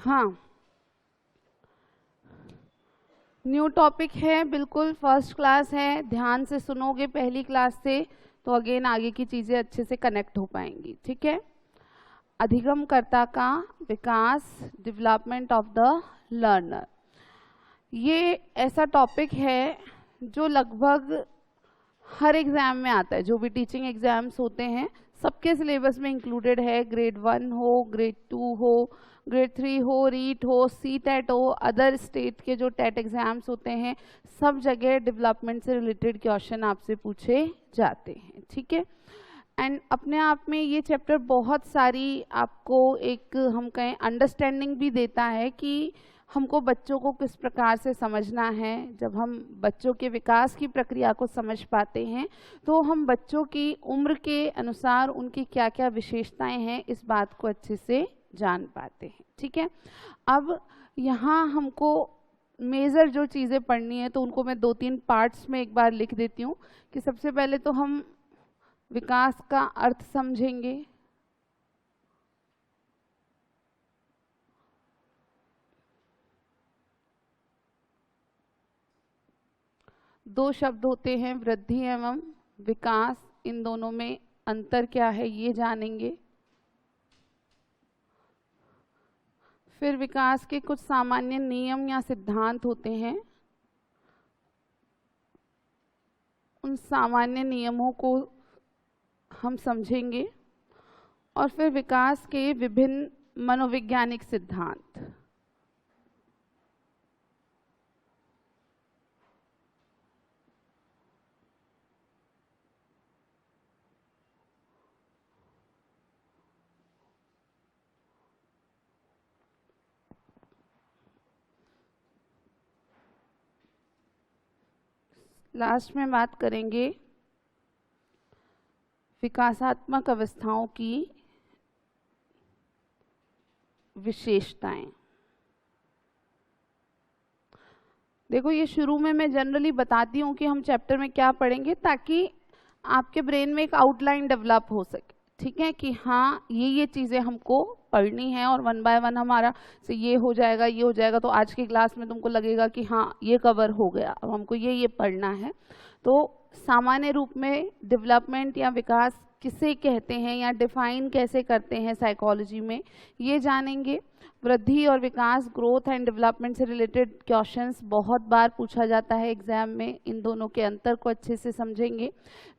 हाँ, new topic है, बिल्कुल फर्स्ट क्लास है, ध्यान से सुनोगे पहली क्लास से तो अगेन आगे की चीज़ें अच्छे से कनेक्ट हो पाएंगी। ठीक है। अधिगमकर्ता का विकास, डेवलपमेंट ऑफ द लर्नर, ये ऐसा टॉपिक है जो लगभग हर एग्जाम में आता है। जो भी टीचिंग एग्जाम्स होते हैं सबके सिलेबस में इंक्लूडेड है। ग्रेड 1 हो, ग्रेड 2 हो, ग्रेड 3 हो, रीट हो, सी टेट हो, अदर स्टेट के जो टेट एग्जाम्स होते हैं, सब जगह डेवलपमेंट से रिलेटेड क्वेश्चन आपसे पूछे जाते हैं। ठीक है। एंड अपने आप में ये चैप्टर बहुत सारी आपको एक हम कहें अंडरस्टैंडिंग भी देता है कि हमको बच्चों को किस प्रकार से समझना है। जब हम बच्चों के विकास की प्रक्रिया को समझ पाते हैं तो हम बच्चों की उम्र के अनुसार उनकी क्या क्या विशेषताएं हैं इस बात को अच्छे से जान पाते हैं। ठीक है। अब यहाँ हमको मेजर जो चीज़ें पढ़नी है तो उनको मैं 2-3 पार्ट्स में एक बार लिख देती हूँ कि सबसे पहले तो हम विकास का अर्थ समझेंगे। दो शब्द होते हैं, वृद्धि एवं विकास, इन दोनों में अंतर क्या है ये जानेंगे। फिर विकास के कुछ सामान्य नियम या सिद्धांत होते हैं, उन सामान्य नियमों को हम समझेंगे। और फिर विकास के विभिन्न मनोवैज्ञानिक सिद्धांत, लास्ट में बात करेंगे विकासात्मक अवस्थाओं की विशेषताएं। देखो, ये शुरू में मैं जनरली बताती हूँ कि हम चैप्टर में क्या पढ़ेंगे ताकि आपके ब्रेन में एक आउटलाइन डेवलप हो सके। ठीक है, कि हाँ ये चीज़ें हमको पढ़नी है और 1 बाय 1 हमारा से ये हो जाएगा, ये हो जाएगा। तो आज की क्लास में तुमको लगेगा कि हाँ ये कवर हो गया, अब हमको ये पढ़ना है। तो सामान्य रूप में डेवलपमेंट या विकास किसे कहते हैं या डिफाइन कैसे करते हैं साइकोलॉजी में, ये जानेंगे। वृद्धि और विकास, ग्रोथ एंड डेवलपमेंट से रिलेटेड क्वेश्चंस बहुत बार पूछा जाता है एग्जाम में, इन दोनों के अंतर को अच्छे से समझेंगे।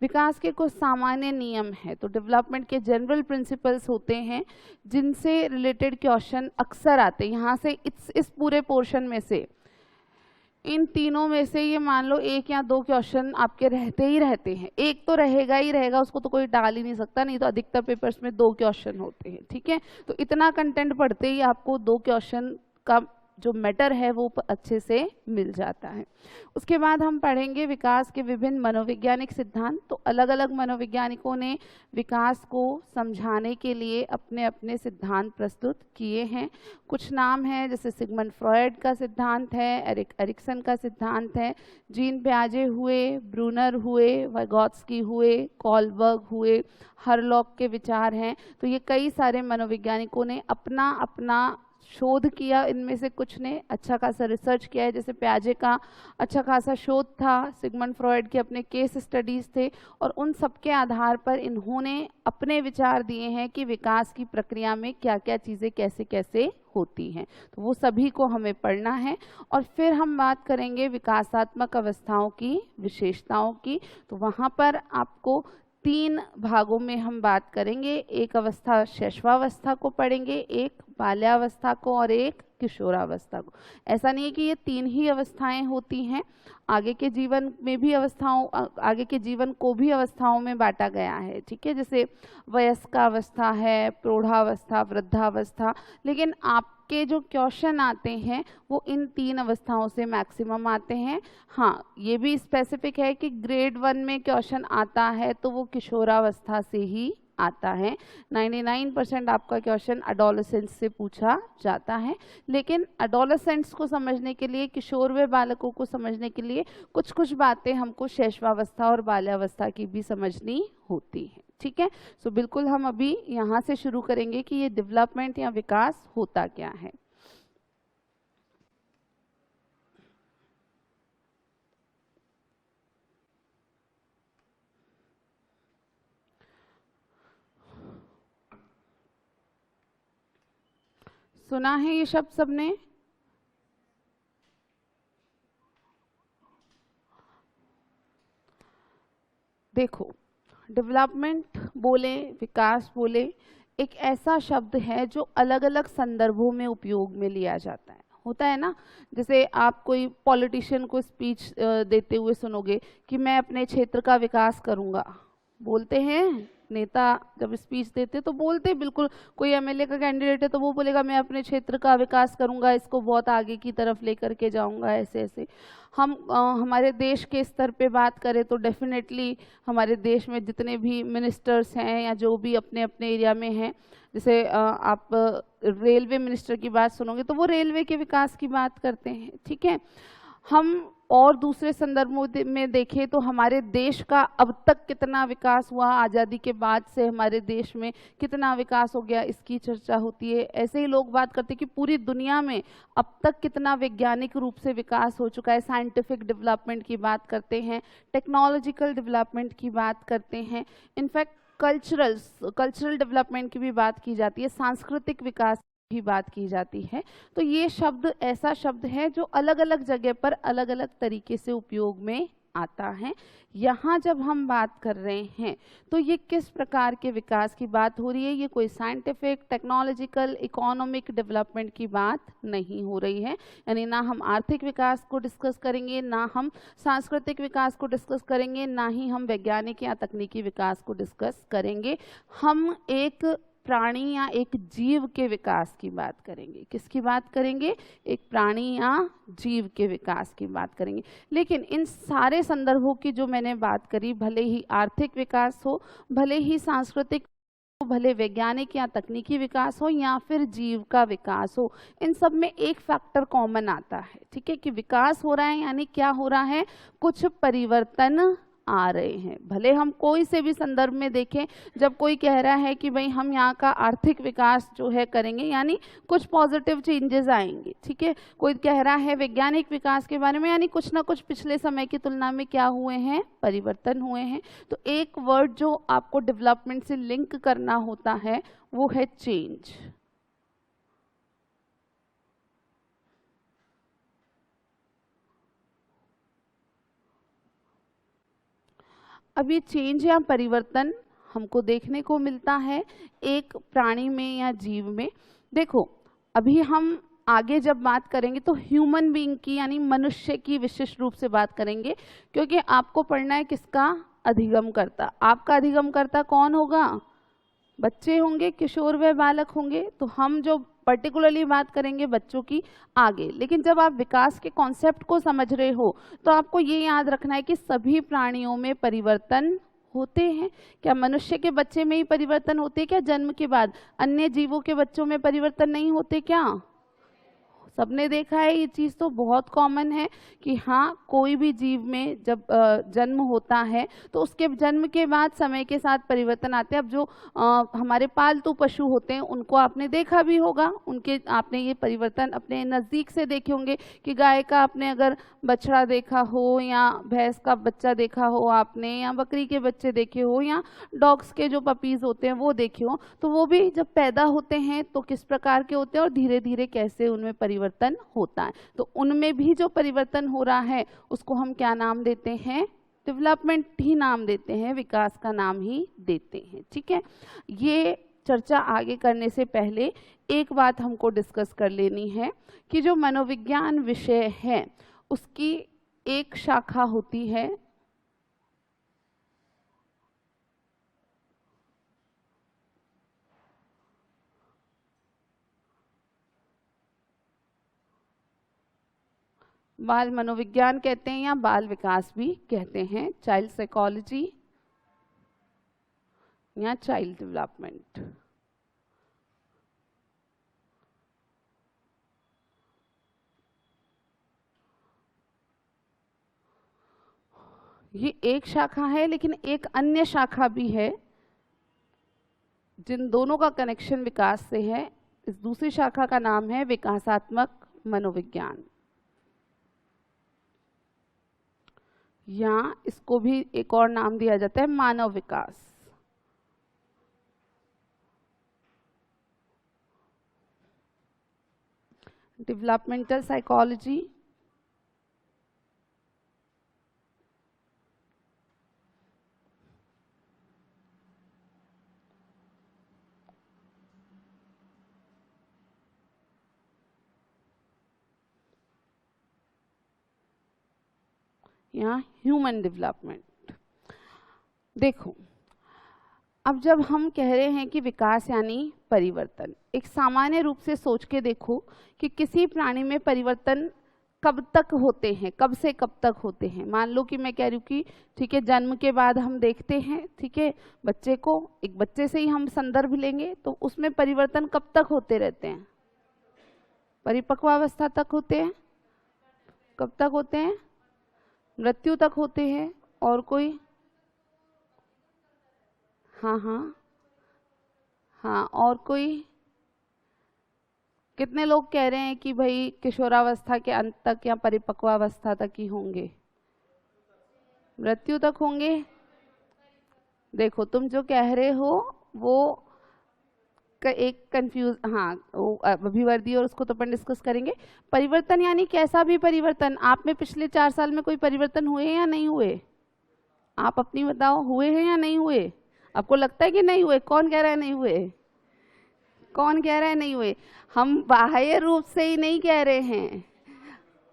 विकास के कुछ सामान्य नियम हैं, तो डेवलपमेंट के जनरल प्रिंसिपल्स होते हैं जिनसे रिलेटेड क्वेश्चन अक्सर आते हैं। यहाँ से इस पूरे पोर्शन में से इन तीनों में से ये मान लो 1 या 2 क्वेश्चन आपके रहते ही रहते हैं। एक तो रहेगा ही रहेगा, उसको तो कोई टाल ही नहीं सकता, नहीं तो अधिकतर पेपर्स में 2 क्वेश्चन होते हैं। ठीक है, तो इतना कंटेंट पढ़ते ही आपको 2 क्वेश्चन का जो मैटर है वो अच्छे से मिल जाता है। उसके बाद हम पढ़ेंगे विकास के विभिन्न मनोवैज्ञानिक सिद्धांत। तो अलग अलग मनोवैज्ञानिकों ने विकास को समझाने के लिए अपने अपने सिद्धांत प्रस्तुत किए हैं। कुछ नाम हैं जैसे सिगमंड फ्रॉयड का सिद्धांत है, एरिक्सन का सिद्धांत है, जीन पियाजे हुए, ब्रूनर हुए, वाइगोत्स्की हुए, कॉलबर्ग हुए, हरलॉक के विचार हैं। तो ये कई सारे मनोवैज्ञानिकों ने अपना अपना शोध किया, इनमें से कुछ ने अच्छा खासा रिसर्च किया है। जैसे पियाजे का अच्छा खासा शोध था, सिगमंड फ्रॉयड के अपने केस स्टडीज थे, और उन सब के आधार पर इन्होंने अपने विचार दिए हैं कि विकास की प्रक्रिया में क्या क्या चीज़ें कैसे कैसे होती हैं। तो वो सभी को हमें पढ़ना है। और फिर हम बात करेंगे विकासात्मक अवस्थाओं की विशेषताओं की। तो वहाँ पर आपको 3 भागों में हम बात करेंगे। एक अवस्था शैशवावस्था को पढ़ेंगे, एक बाल्यावस्था को और एक किशोरावस्था को। ऐसा नहीं है कि ये 3 ही अवस्थाएं होती हैं, आगे के जीवन में भी आगे के जीवन को भी अवस्थाओं में बांटा गया है। ठीक है, जैसे वयस्कावस्था है, प्रौढ़ावस्था, वृद्धावस्था। लेकिन आपके जो क्वेश्चन आते हैं वो इन 3 अवस्थाओं से मैक्सिमम आते हैं। हाँ, ये भी स्पेसिफिक है कि ग्रेड 1 में क्वेश्चन आता है तो वो किशोरावस्था से ही आता है। 99% आपका क्वेश्चन एडोलेसेंस से पूछा जाता है। लेकिन एडोलेसेंट्स को समझने के लिए, किशोर व बालकों को समझने के लिए कुछ कुछ बातें हमको शैशवावस्था और बाल्यावस्था की भी समझनी होती है। ठीक है, सो बिल्कुल हम अभी यहाँ से शुरू करेंगे कि ये डेवलपमेंट या विकास होता क्या है। सुना है ये शब्द सबने? देखो, डेवलपमेंट बोले, विकास बोले, एक ऐसा शब्द है जो अलग अलग संदर्भों में उपयोग में लिया जाता है, होता है ना। जैसे आप कोई पॉलिटिशियन को स्पीच देते हुए सुनोगे कि मैं अपने क्षेत्र का विकास करूंगा, बोलते हैं नेता जब स्पीच देते तो बोलते बिल्कुल। कोई एमएलए का कैंडिडेट है तो वो बोलेगा मैं अपने क्षेत्र का विकास करूंगा, इसको बहुत आगे की तरफ लेकर के जाऊंगा, ऐसे ऐसे। हम हमारे देश के स्तर पे बात करें तो डेफिनेटली हमारे देश में जितने भी मिनिस्टर्स हैं या जो भी अपने अपने एरिया में हैं, जैसे आप रेलवे मिनिस्टर की बात सुनोगे तो वो रेलवे के विकास की बात करते हैं, ठीक है। हम और दूसरे संदर्भों में देखें तो हमारे देश का अब तक कितना विकास हुआ, आज़ादी के बाद से हमारे देश में कितना विकास हो गया, इसकी चर्चा होती है। ऐसे ही लोग बात करते हैं कि पूरी दुनिया में अब तक कितना वैज्ञानिक रूप से विकास हो चुका है, साइंटिफिक डेवलपमेंट की बात करते हैं, टेक्नोलॉजिकल डेवलपमेंट की बात करते हैं, इनफैक्ट कल्चरल डेवलपमेंट की भी बात की जाती है, सांस्कृतिक विकास भी बात की जाती है। तो ये शब्द ऐसा शब्द है जो अलग अलग जगह पर अलग अलग तरीके से उपयोग में आता है। यहाँ जब हम बात कर रहे हैं तो ये किस प्रकार के विकास की बात हो रही है, ये कोई साइंटिफिक, टेक्नोलॉजिकल, इकोनॉमिक डेवलपमेंट की बात नहीं हो रही है। यानी ना हम आर्थिक विकास को डिस्कस करेंगे, ना हम सांस्कृतिक विकास को डिस्कस करेंगे, ना ही हम वैज्ञानिक या तकनीकी विकास को डिस्कस करेंगे। हम एक प्राणी या एक जीव के विकास की बात करेंगे। किसकी बात करेंगे? एक प्राणी या जीव के विकास की बात करेंगे। लेकिन इन सारे संदर्भों की जो मैंने बात करी, भले ही आर्थिक विकास हो, भले ही सांस्कृतिक हो, भले वैज्ञानिक या तकनीकी विकास हो, या फिर जीव का विकास हो, इन सब में एक फैक्टर कॉमन आता है, ठीक है, कि विकास हो रहा है यानी क्या हो रहा है, कुछ परिवर्तन आ रहे हैं। भले हम कोई से भी संदर्भ में देखें, जब कोई कह रहा है कि भाई हम यहाँ का आर्थिक विकास जो है करेंगे, यानी कुछ पॉजिटिव चेंजेस आएंगे, ठीक है। कोई कह रहा है वैज्ञानिक विकास के बारे में, यानी कुछ ना कुछ पिछले समय की तुलना में क्या हुए हैं, परिवर्तन हुए हैं। तो एक वर्ड जो आपको डेवलपमेंट से लिंक करना होता है वो है चेंज। अब ये चेंज या परिवर्तन हमको देखने को मिलता है एक प्राणी में या जीव में। देखो, अभी हम आगे जब बात करेंगे तो ह्यूमन बीइंग की यानी मनुष्य की विशेष रूप से बात करेंगे, क्योंकि आपको पढ़ना है किसका? अधिगमकर्ता। आपका अधिगमकर्ता कौन होगा? बच्चे होंगे, किशोर व बालक होंगे। तो हम जो पर्टिकुलरली बात करेंगे बच्चों की आगे। लेकिन जब आप विकास के कॉन्सेप्ट को समझ रहे हो तो आपको ये याद रखना है कि सभी प्राणियों में परिवर्तन होते हैं। क्या मनुष्य के बच्चे में ही परिवर्तन होते हैं? क्या जन्म के बाद अन्य जीवों के बच्चों में परिवर्तन नहीं होते क्या? सबने देखा है, ये चीज़ तो बहुत कॉमन है कि हाँ, कोई भी जीव में जब जन्म होता है तो उसके जन्म के बाद समय के साथ परिवर्तन आते हैं। अब जो हमारे पालतू पशु होते हैं उनको आपने देखा भी होगा, उनके आपने ये परिवर्तन अपने नज़दीक से देखे होंगे कि गाय का आपने अगर बछड़ा देखा हो, या भैंस का बच्चा देखा हो आपने, या बकरी के बच्चे देखे हो, या डॉग्स के जो पपीज़ होते हैं वो देखे हो, तो वो भी जब पैदा होते हैं तो किस प्रकार के होते हैं और धीरे धीरे कैसे उनमें परिवर्तन होता है। तो उनमें भी जो परिवर्तन हो रहा है उसको हम क्या नाम देते हैं? डेवलपमेंट ही नाम देते हैं, विकास का नाम ही देते हैं, ठीक है। ये चर्चा आगे करने से पहले एक बात हमको डिस्कस कर लेनी है कि जो मनोविज्ञान विषय है उसकी एक शाखा होती है बाल मनोविज्ञान कहते हैं या बाल विकास भी कहते हैं, चाइल्ड साइकोलॉजी या चाइल्ड डेवलपमेंट। ये एक शाखा है, लेकिन एक अन्य शाखा भी है जिन दोनों का कनेक्शन विकास से है। इस दूसरी शाखा का नाम है विकासात्मक मनोविज्ञान, या इसको भी एक और नाम दिया जाता है मानव विकास। डेवलपमेंटल साइकोलॉजी, या ह्यूमन डेवलपमेंट। देखो, अब जब हम कह रहे हैं कि विकास यानी परिवर्तन, एक सामान्य रूप से सोच के देखो कि किसी प्राणी में परिवर्तन कब तक होते हैं, कब से कब तक होते हैं। मान लो कि मैं कह रही हूँ कि ठीक है, जन्म के बाद हम देखते हैं, ठीक है, बच्चे को, एक बच्चे से ही हम संदर्भ लेंगे तो उसमें परिवर्तन कब तक होते रहते हैं? परिपक्वावस्था तक होते हैं। कब तक होते हैं? मृत्यु तक होते हैं। और कोई? हाँ हाँ हाँ, और कोई? कितने लोग कह रहे हैं कि भाई किशोरावस्था के अंत तक या परिपक्वावस्था तक ही होंगे? मृत्यु तक होंगे। देखो, तुम जो कह रहे हो वो एक कंफ्यूज, हाँ, अभिवर्दी और उसको तो अपन डिस्कस करेंगे। परिवर्तन यानी कैसा भी परिवर्तन। आप में पिछले 4 साल में कोई परिवर्तन हुए या नहीं हुए? आप अपनी बताओ, हुए हैं या नहीं हुए? आपको लगता है कि नहीं हुए? कौन कह रहा है नहीं हुए? कौन कह रहा है नहीं हुए? हम बाह्य रूप से ही नहीं कह रहे हैं,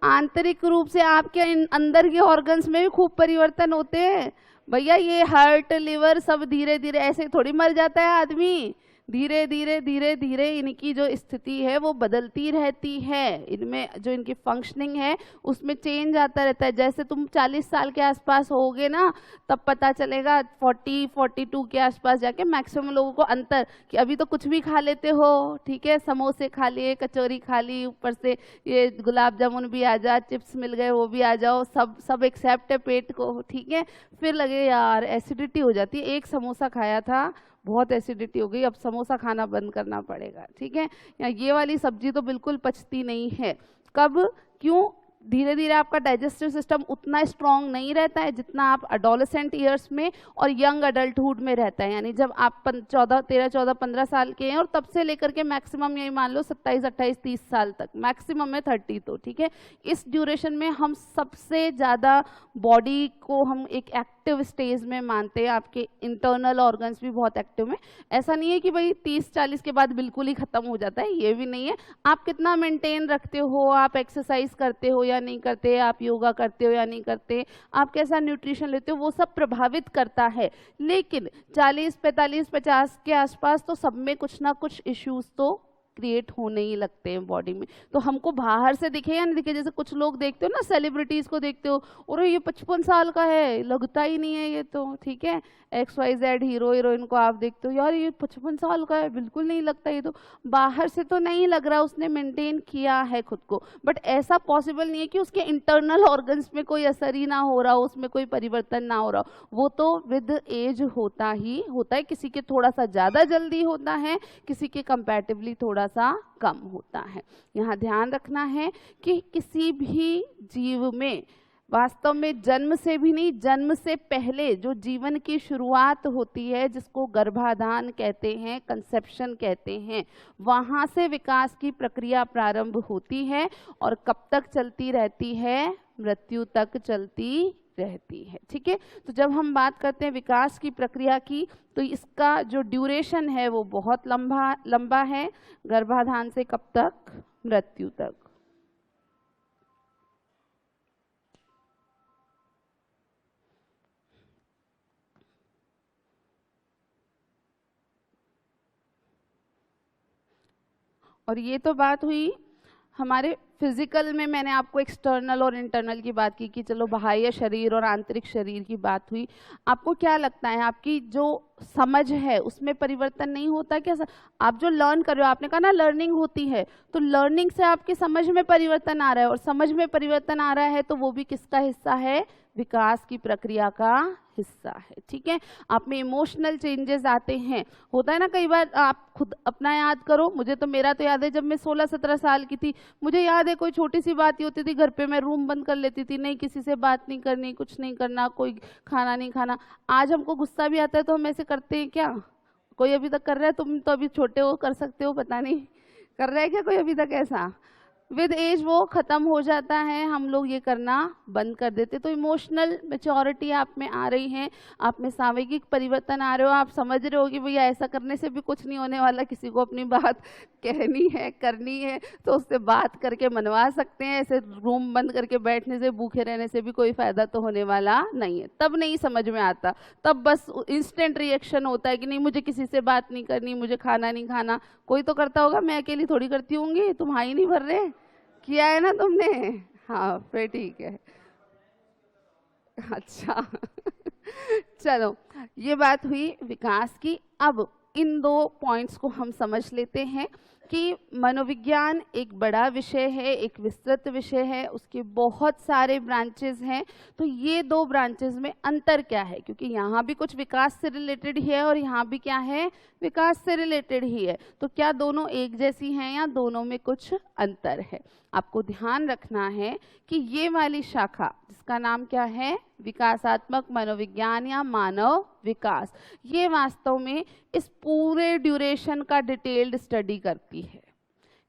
आंतरिक रूप से आपके अंदर के ऑर्गन्स में भी खूब परिवर्तन होते हैं भैया। ये हार्ट, लिवर सब धीरे धीरे ऐसे थोड़ी मर जाता है आदमी। धीरे धीरे धीरे धीरे इनकी जो स्थिति है वो बदलती रहती है, इनमें जो इनकी फंक्शनिंग है उसमें चेंज आता रहता है। जैसे तुम 40 साल के आसपास होगे ना, तब पता चलेगा 40-42 के आसपास जाके मैक्सिमम लोगों को अंतर, कि अभी तो कुछ भी खा लेते हो, ठीक है, समोसे खा लिए, कचौरी खा ली, ऊपर से ये गुलाब जामुन भी आ जा, चिप्स मिल गए वो भी आ जाओ, सब एक्सेप्ट है पेट को, ठीक है। फिर लगे यार एसिडिटी हो जाती है, एक समोसा खाया था बहुत एसिडिटी हो गई, अब समोसा खाना बंद करना पड़ेगा, ठीक है। या ये वाली सब्जी तो बिल्कुल पचती नहीं है। कब? क्यों? धीरे धीरे आपका डाइजेस्टिव सिस्टम उतना स्ट्रांग नहीं रहता है जितना आप अडोलेसेंट ईयर्स में और यंग अडल्टहुड में रहता है। यानी जब आप 13-14-15 साल के हैं और तब से लेकर के मैक्सिमम यही मान लो 27-28-30 साल तक, मैक्सिमम में 30 तो, ठीक है। इस ड्यूरेशन में हम सबसे ज़्यादा बॉडी को हम एक एक्टिव स्टेज में मानते हैं। आपके इंटरनल ऑर्गन्स भी बहुत एक्टिव में। ऐसा नहीं है कि भाई 30-40 के बाद बिल्कुल ही खत्म हो जाता है, ये भी नहीं है। आप कितना मेंटेन रखते हो, आप एक्सरसाइज करते हो या नहीं करते, आप योगा करते हो या नहीं करते, आप कैसा न्यूट्रिशन लेते हो, वो सब प्रभावित करता है। लेकिन 40, 45, 50 के आसपास तो सब में कुछ ना कुछ इश्यूज तो क्रिएट होने ही लगते हैं बॉडी में। तो हमको बाहर से दिखे या नहीं दिखे, जैसे कुछ लोग देखते हो ना, सेलिब्रिटीज को देखते हो, और ये 55 साल का है, लगता ही नहीं है ये तो, ठीक है। XYZ हीरो हीरोइन को आप देखते हो, यार ये 55 साल का है, बिल्कुल नहीं लगता, ये तो बाहर से तो नहीं लग रहा उसने मेंटेन किया है खुद को। बट ऐसा पॉसिबल नहीं है कि उसके इंटरनल ऑर्गन्स में कोई असर ही ना हो रहा हो, उसमें कोई परिवर्तन ना हो रहा हो। वो तो विद एज होता ही होता है। किसी के थोड़ा सा ज़्यादा जल्दी होता है, किसी के कंपैरेटिवली थोड़ा सा कम होता है। यहाँ ध्यान रखना है कि किसी भी जीव में वास्तव में जन्म से भी नहीं, जन्म से पहले जो जीवन की शुरुआत होती है, जिसको गर्भाधान कहते हैं, कंसेप्शन कहते हैं, वहाँ से विकास की प्रक्रिया प्रारंभ होती है और कब तक चलती रहती है? मृत्यु तक चलती रहती है, ठीक है। तो जब हम बात करते हैं विकास की प्रक्रिया की, तो इसका जो ड्यूरेशन है वो बहुत लंबा है, गर्भाधान से कब तक? मृत्यु तक। और ये तो बात हुई हमारे फिजिकल में। मैंने आपको एक्सटर्नल और इंटरनल की बात की कि चलो बाह्य शरीर और आंतरिक शरीर की बात हुई। आपको क्या लगता है, आपकी जो समझ है उसमें परिवर्तन नहीं होता क्या? आप जो लर्न कर रहे हो, आपने कहा ना लर्निंग होती है, तो लर्निंग से आपकी समझ में परिवर्तन आ रहा है, और समझ में परिवर्तन आ रहा है तो वो भी किसका हिस्सा है? विकास की प्रक्रिया का हिस्सा है, ठीक है। आप में इमोशनल चेंजेस आते हैं, होता है ना कई बार। आप खुद अपना याद करो, मुझे तो मेरा तो याद है जब मैं 16-17 साल की थी, मुझे याद है कोई छोटी सी बात ही होती थी, घर पे मैं रूम बंद कर लेती थी, नहीं किसी से बात नहीं करनी, कुछ नहीं करना, कोई खाना नहीं खाना। आज हमको गुस्सा भी आता है तो हम ऐसे करते हैं क्या? कोई अभी तक कर रहा है? तुम तो अभी छोटे हो, कर सकते हो, पता नहीं कर रहा है क्या कोई अभी तक ऐसा? विद एज वो खत्म हो जाता है, हम लोग ये करना बंद कर देते। तो इमोशनल मैच्योरिटी आप में आ रही है, आप में सामयिक परिवर्तन आ रहे हो, आप समझ रहे हो कि भैया ऐसा करने से भी कुछ नहीं होने वाला, किसी को अपनी बात कहनी है करनी है तो उससे बात करके मनवा सकते हैं, ऐसे रूम बंद करके बैठने से भूखे रहने से भी कोई फायदा तो होने वाला नहीं है। तब नहीं समझ में आता, तब बस इंस्टेंट रिएक्शन होता है कि नहीं मुझे किसी से बात नहीं करनी, मुझे खाना नहीं खाना। कोई तो करता होगा, मैं अकेली थोड़ी करती होंगी, तुम हाँ ही नहीं भर रहे, किया है ना तुमने? हाँ फिर ठीक है। अच्छा चलो, ये बात हुई विकास की। अब इन दो पॉइंट्स को हम समझ लेते हैं कि मनोविज्ञान एक बड़ा विषय है, एक विस्तृत विषय है, उसके बहुत सारे ब्रांचेस हैं। तो ये दो ब्रांचेस में अंतर क्या है, क्योंकि यहाँ भी कुछ विकास से रिलेटेड ही है और यहाँ भी क्या है, विकास से रिलेटेड ही है। तो क्या दोनों एक जैसी हैं या दोनों में कुछ अंतर है? आपको ध्यान रखना है कि ये वाली शाखा जिसका नाम क्या है, विकासात्मक मनोविज्ञान या मानव विकास, ये वास्तव में इस पूरे ड्यूरेशन का डिटेल्ड स्टडी करती है।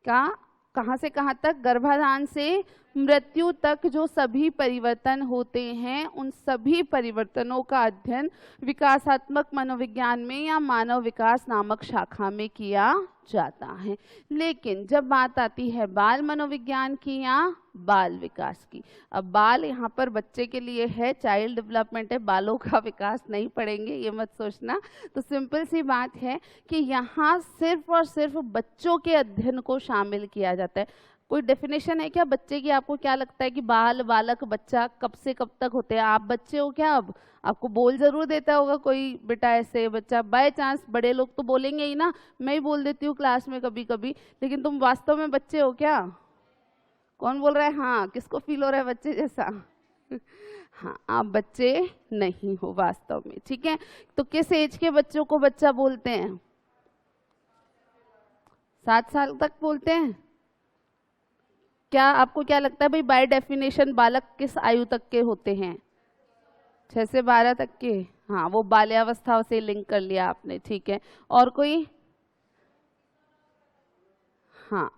क्या, कहाँ से कहाँ तक? गर्भाधान से मृत्यु तक जो सभी परिवर्तन होते हैं, उन सभी परिवर्तनों का अध्ययन विकासात्मक मनोविज्ञान में या मानव विकास नामक शाखा में किया जाता है। लेकिन जब बात आती है बाल मनोविज्ञान की या बाल विकास की, अब बाल यहाँ पर बच्चे के लिए है, चाइल्ड डेवलपमेंट है, बालों का विकास नहीं पढ़ेंगे, ये मत सोचना। तो सिंपल सी बात है कि यहाँ सिर्फ और सिर्फ बच्चों के अध्ययन को शामिल किया जाता है। कोई डेफिनेशन है क्या बच्चे की? आपको क्या लगता है कि बाल, बालक, बच्चा कब से कब तक होते हैं? आप बच्चे हो क्या? अब आपको बोल जरूर देता होगा कोई, बेटा ऐसे बच्चा, बाय चांस बड़े लोग तो बोलेंगे ही ना, मैं ही बोल देती हूँ क्लास में कभी कभी, लेकिन तुम वास्तव में बच्चे हो क्या? कौन बोल रहा है हाँ? किसको फील हो रहा है बच्चे जैसा? हाँ, आप बच्चे नहीं हो वास्तव में, ठीक है। तो किस एज के बच्चों को बच्चा बोलते हैं? 7 साल तक बोलते हैं। क्या आपको क्या लगता है भाई, बाय डेफिनेशन बालक किस आयु तक के होते हैं? 6 से 12 तक के। हाँ, वो बाल्यावस्था से लिंक कर लिया आपने, ठीक है। और कोई? हाँ,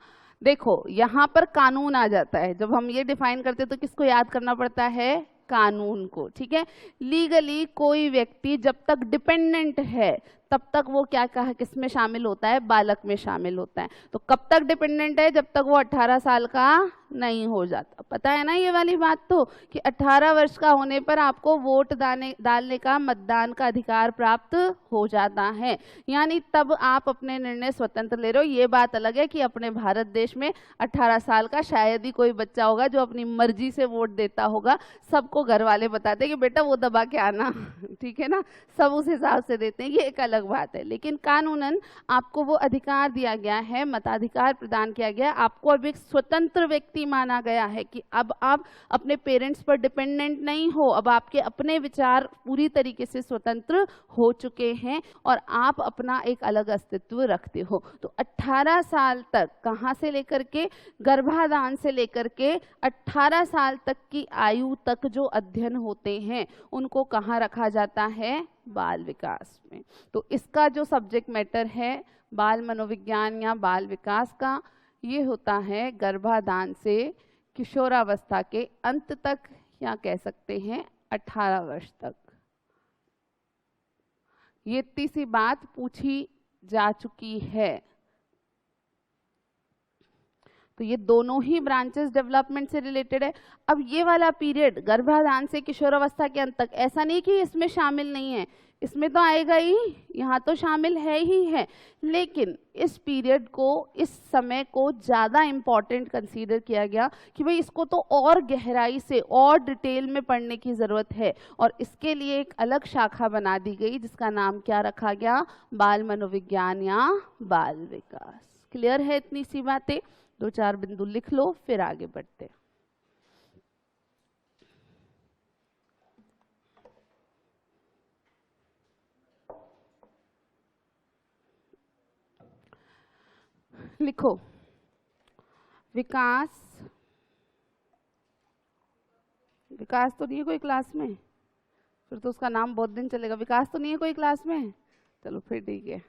देखो यहाँ पर कानून आ जाता है। जब हम ये डिफाइन करते हैं तो किसको याद करना पड़ता है? कानून को, ठीक है। लीगली कोई व्यक्ति जब तक डिपेंडेंट है तब तक वो क्या कहा, किस में शामिल होता है? बालक में शामिल होता है। तो कब तक डिपेंडेंट है? जब तक वो 18 साल का नहीं हो जाता। पता है ना ये वाली बात, तो कि 18 वर्ष का होने पर आपको वोट डालने का, मतदान का अधिकार प्राप्त हो जाता है, यानी तब आप अपने निर्णय स्वतंत्र ले रहे हो। ये बात अलग है कि अपने भारत देश में 18 साल का शायद ही कोई बच्चा होगा जो अपनी मर्जी से वोट देता होगा। सबको घर वाले बताते हैं कि बेटा वो दबा के आना, ठीक है ना, सब उस हिसाब से देते हैं, ये एक अलग बात है। लेकिन कानूनन आपको वो अधिकार दिया गया है, मताधिकार प्रदान किया गया है, आपको अब एक स्वतंत्र व्यक्ति माना गया है कि अब आप अपने पेरेंट्स पर डिपेंडेंट नहीं हो, अब आपके अपने विचार पूरी तरीके से स्वतंत्र हो चुके हैं और आप अपना एक अलग अस्तित्व रखते हो। तो 18 साल तक, कहाँ से लेकर के, गर्भाधान से लेकर के 18 साल तक की आयु तक जो अध्ययन होते हैं उनको कहाँ रखा जाता है? बाल विकास में। तो इसका जो सब्जेक्ट मैटर है बाल मनोविज्ञान या बाल विकास का, ये होता है गर्भाधान से किशोरावस्था के अंत तक, या कह सकते हैं 18 वर्ष तक। ये इतनी सी बात पूछी जा चुकी है। तो ये दोनों ही ब्रांचेस डेवलपमेंट से रिलेटेड है। अब ये वाला पीरियड गर्भाधान से किशोरावस्था के अंत तक, ऐसा नहीं कि इसमें शामिल नहीं है, इसमें तो आएगा ही, यहाँ तो शामिल है ही है, लेकिन इस पीरियड को, इस समय को ज़्यादा इम्पॉर्टेंट कंसीडर किया गया कि भाई इसको तो और गहराई से और डिटेल में पढ़ने की ज़रूरत है, और इसके लिए एक अलग शाखा बना दी गई जिसका नाम क्या रखा गया? बाल मनोविज्ञान या बाल विकास। क्लियर है इतनी सी बातें? 2-4 बिंदु लिख लो, फिर आगे बढ़ते। लिखो, विकास, विकास तो नहीं है कोई क्लास में? फिर तो उसका नाम बहुत दिन चलेगा। विकास तो नहीं है कोई क्लास में? चलो फिर ठीक है।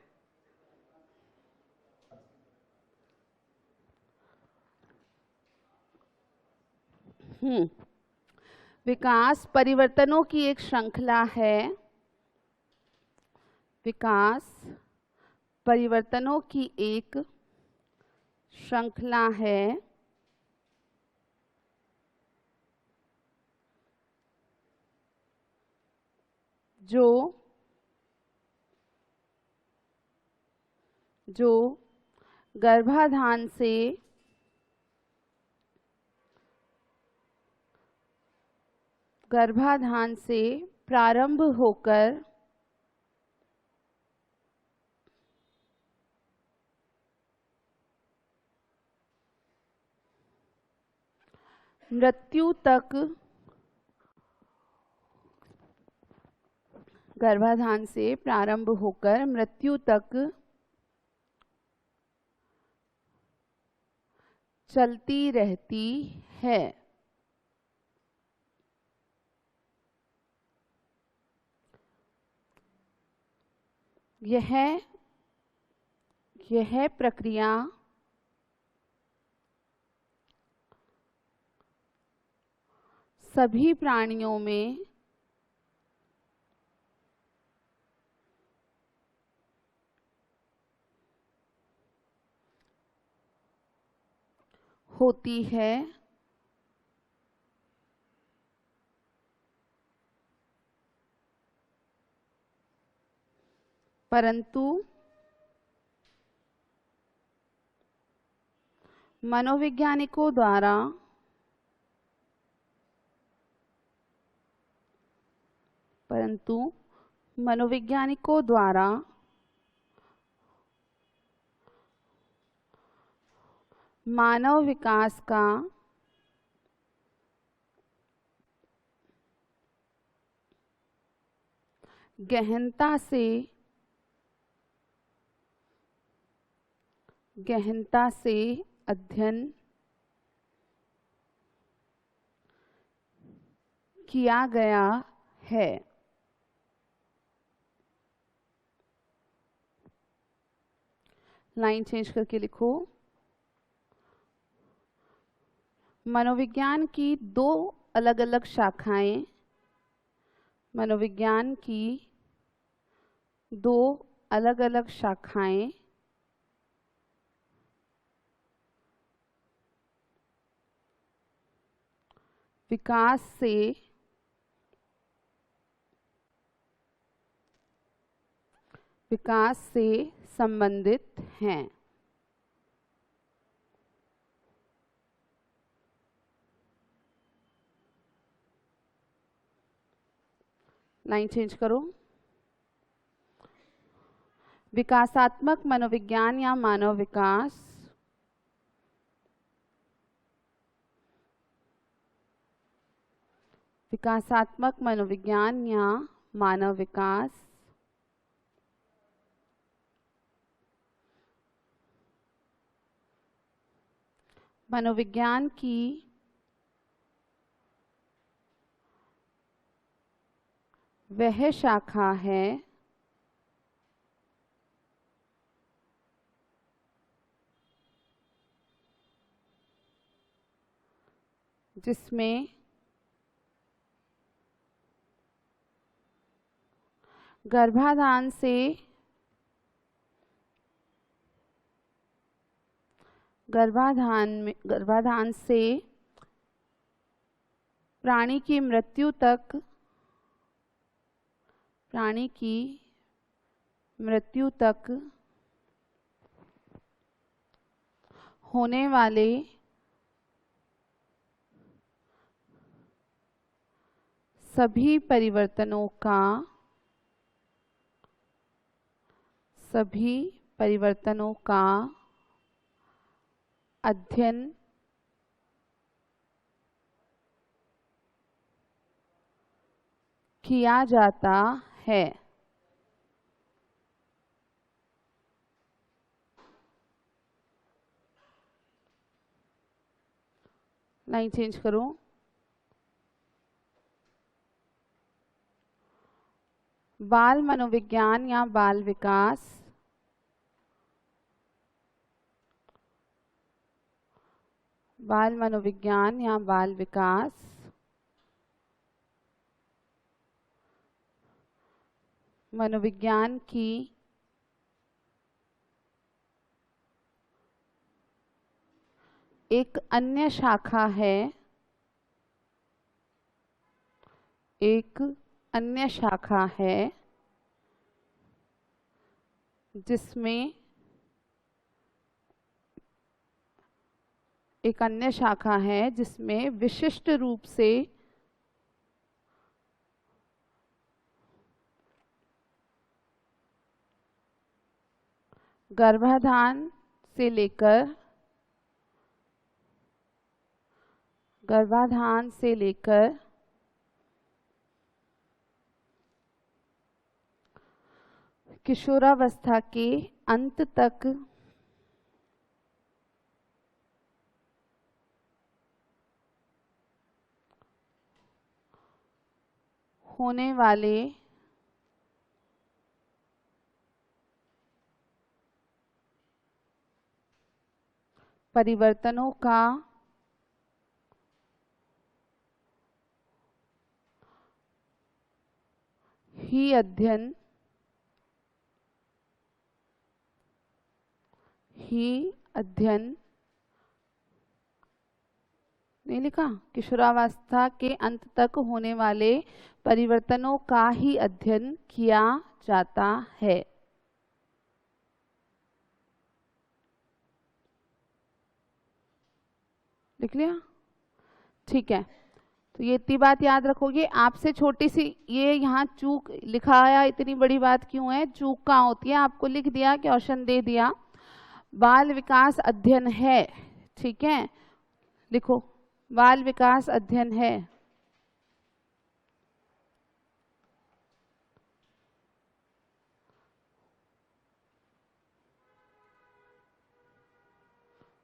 विकास परिवर्तनों की एक श्रृंखला है। विकास परिवर्तनों की एक श्रृंखला है जो गर्भाधान से प्रारंभ होकर मृत्यु तक, गर्भाधान से प्रारंभ होकर मृत्यु तक चलती रहती है। यह प्रक्रिया सभी प्राणियों में होती है, परंतु मनोवैज्ञानिकों द्वारा मानव विकास का गहनता से अध्ययन किया गया है। लाइन चेंज करके लिखो। मनोविज्ञान की दो अलग अलग शाखाएं, मनोविज्ञान की दो अलग अलग शाखाएं विकास से संबंधित हैं। लाइन चेंज करो। विकासात्मक मनोविज्ञान या मानव विकास विकासात्मक मनोविज्ञान या मानव विकास मनोविज्ञान की वह शाखा है जिसमें गर्भाधान से प्राणी की मृत्यु तक होने वाले सभी परिवर्तनों का अध्ययन किया जाता है। लाइन चेंज करो। बाल मनोविज्ञान या बाल विकास बाल मनोविज्ञान या बाल विकास मनोविज्ञान की एक अन्य शाखा है, एक अन्य शाखा है जिसमें एक अन्य शाखा है जिसमें विशिष्ट रूप से गर्भाधान से लेकर किशोरावस्था के अंत तक होने वाले परिवर्तनों का ही अध्ययन नहीं लिखा, किशोरावस्था के अंत तक होने वाले परिवर्तनों का ही अध्ययन किया जाता है। लिख लिया? ठीक है, तो ये इतनी बात याद रखोगे। आपसे छोटी सी ये यहाँ चूक लिखा आया, इतनी बड़ी बात क्यों है? चूक कहाँ होती है? आपको लिख दिया, क्वेश्चन दे दिया, बाल विकास अध्ययन है, ठीक है, लिखो बाल विकास अध्ययन है।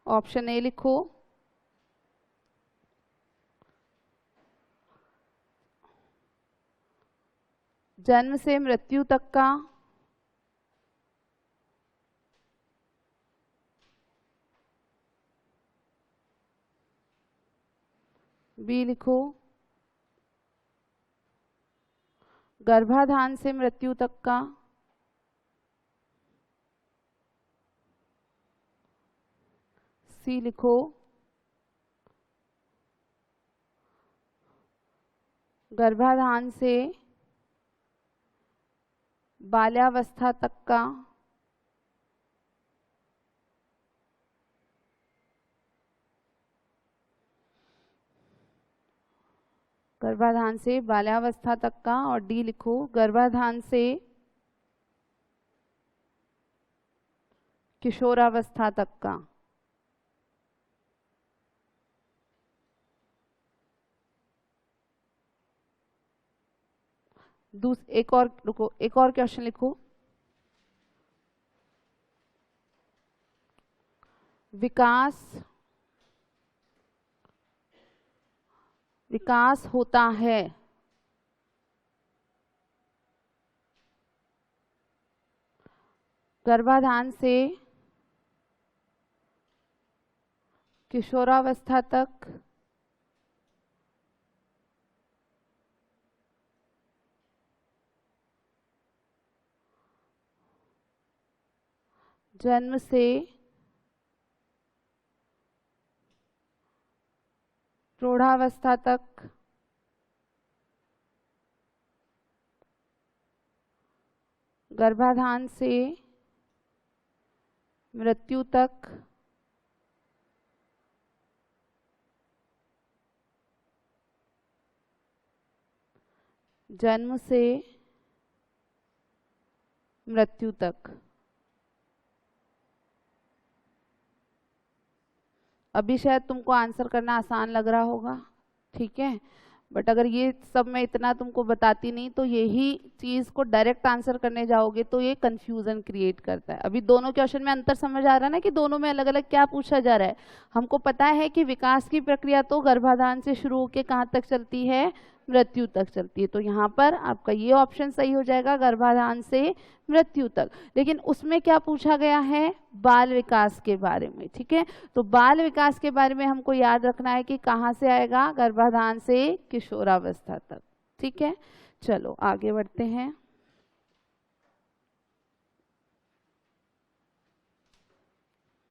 ऑप्शन ए लिखो, जन्म से मृत्यु तक का बी लिखो, गर्भाधान से मृत्यु तक का सी लिखो, गर्भाधान से बाल्यावस्था तक का गर्भाधान से बाल्यावस्था तक का, और डी लिखो, गर्भाधान से किशोरावस्था तक का। एक और रुको, एक और क्वेश्चन लिखो, विकास होता है गर्भाधान से किशोरावस्था तक जन्म से प्रौढ़ावस्था तक गर्भाधान से मृत्यु तक जन्म से मृत्यु तक। अभी शायद तुमको आंसर करना आसान लग रहा होगा, ठीक है, बट अगर ये सब मैं इतना तुमको बताती नहीं तो यही चीज को डायरेक्ट आंसर करने जाओगे तो ये कंफ्यूजन क्रिएट करता है। अभी दोनों क्वेश्चन में अंतर समझ आ रहा है ना कि दोनों में अलग अलग क्या पूछा जा रहा है। हमको पता है कि विकास की प्रक्रिया तो गर्भाधान से शुरू होकर कहाँ तक चलती है, मृत्यु तक चलती है। तो यहाँ पर आपका ये ऑप्शन सही हो जाएगा, गर्भाधान से मृत्यु तक। लेकिन उसमें क्या पूछा गया है, बाल विकास के बारे में, ठीक है। तो बाल विकास के बारे में हमको याद रखना है कि कहाँ से आएगा, गर्भाधान से किशोरावस्था तक, ठीक है। चलो आगे बढ़ते हैं।